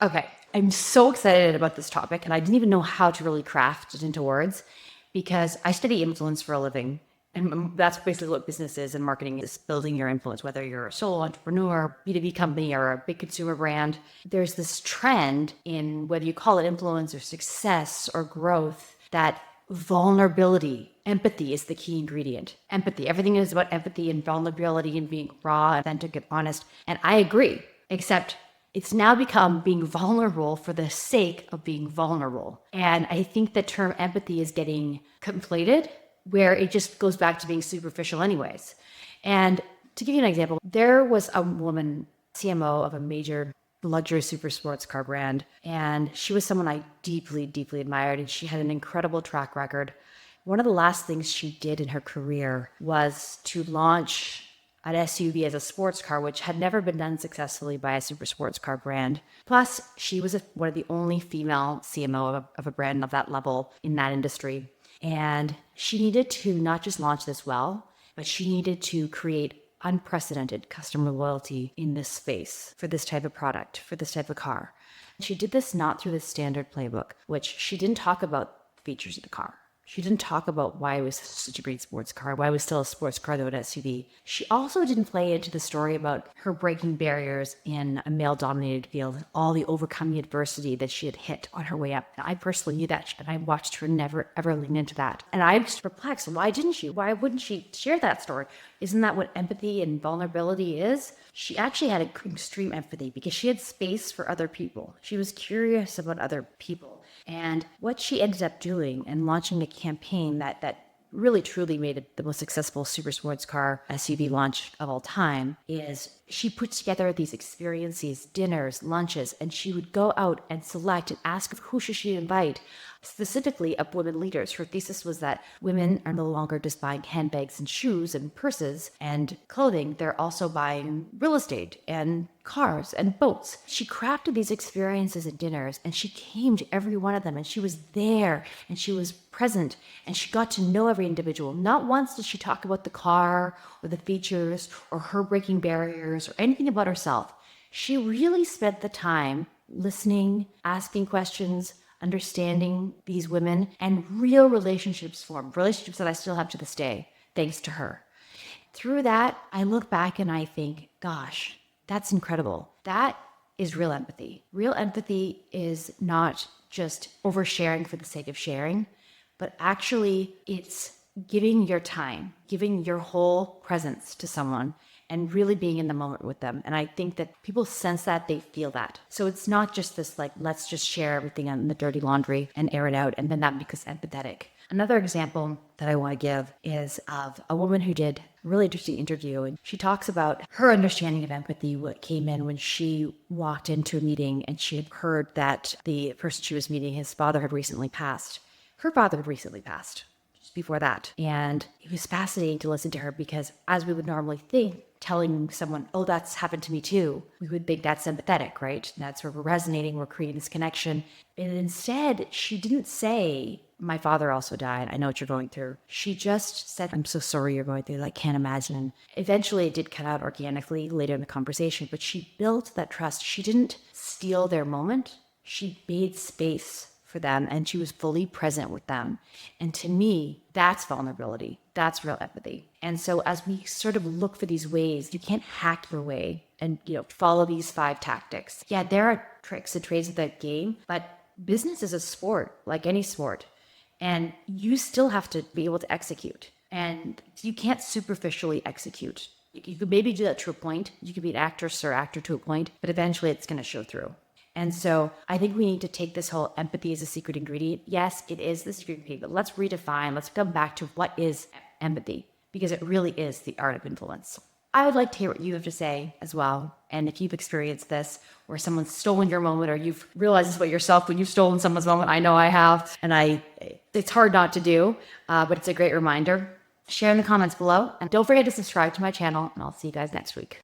Okay, I'm so excited about this topic, and I didn't even know how to really craft it into words because I study influence for a living. And that's basically what business is and marketing is building your influence, whether you're a solo entrepreneur, B2B company, or a big consumer brand. There's this trend in whether you call it influence or success or growth that vulnerability, empathy is the key ingredient. Empathy, everything is about empathy and vulnerability and being raw, authentic, and honest. And I agree, except it's now become being vulnerable for the sake of being vulnerable. And I think the term empathy is getting conflated, where it just goes back to being superficial, anyways. And to give you an example, there was a woman, CMO of a major luxury super sports car brand, and she was someone I deeply, deeply admired, and she had an incredible track record. One of the last things she did in her career was to launch an SUV as a sports car, which had never been done successfully by a super sports car brand. Plus, she was one of the only female CMO of a brand of that level in that industry. And she needed to not just launch this well, but she needed to create unprecedented customer loyalty in this space for this type of product, for this type of car. She did this not through the standard playbook, which she didn't talk about the features of the car. She didn't talk about why it was such a great sports car, why it was still a sports car, though an SUV. She also didn't play into the story about her breaking barriers in a male-dominated field, all the overcoming adversity that she had hit on her way up. I personally knew that, and I watched her never, ever lean into that. And I'm just perplexed. Why didn't she? Why wouldn't she share that story? Isn't that what empathy and vulnerability is? She actually had extreme empathy because she had space for other people. She was curious about other people. And what she ended up doing and launching a campaign that really truly made it the most successful super sports car SUV launch of all time is she put together these experiences, dinners, lunches, and she would go out and select and ask who should she invite, specifically of women leaders. Her thesis was that women are no longer just buying handbags and shoes and purses and clothing. They're also buying real estate and cars and boats. She crafted these experiences and dinners, and she came to every one of them, and she was there, and she was present, and she got to know every individual. Not once did she talk about the car or the features or her breaking barriers or anything about herself. She really spent the time listening, asking questions, understanding these women, and real relationships formed, relationships that I still have to this day, thanks to her. Through that, I look back and I think, gosh, that's incredible. That is real empathy. Real empathy is not just oversharing for the sake of sharing, but actually it's giving your time, giving your whole presence to someone and really being in the moment with them. And I think that people sense that, they feel that. So it's not just this like, let's just share everything on the dirty laundry and air it out, and then that becomes empathetic. Another example that I want to give is of a woman who did a really interesting interview, and she talks about her understanding of empathy, what came in when she walked into a meeting and she had heard that the person she was meeting, his father had recently passed. Her father had recently passed just before that. And it was fascinating to listen to her because, as we would normally think, telling someone, oh, that's happened to me too, we would think that's empathetic, right? That's where we're resonating, we're creating this connection. And instead, she didn't say, my father also died, I know what you're going through. She just said, I'm so sorry you're going through, like, can't imagine. Eventually, it did cut out organically later in the conversation, but she built that trust. She didn't steal their moment. She made space for them, and she was fully present with them. And to me, that's vulnerability. That's real empathy. And so as we sort of look for these ways, you can't hack your way and, follow these 5 tactics. Yeah, there are tricks and trades of that game, but business is a sport, like any sport. And you still have to be able to execute. And you can't superficially execute. You could maybe do that to a point. You could be an actress or actor to a point, but eventually it's going to show through. And so I think we need to take this whole empathy as a secret ingredient. Yes, it is the secret ingredient, but let's redefine, let's come back to what is empathy, because it really is the art of influence. I would like to hear what you have to say as well. And if you've experienced this, or someone's stolen your moment, or you've realized this about yourself when you've stolen someone's moment, I know I have, and it's hard not to do, but it's a great reminder. Share in the comments below, and don't forget to subscribe to my channel, and I'll see you guys next week.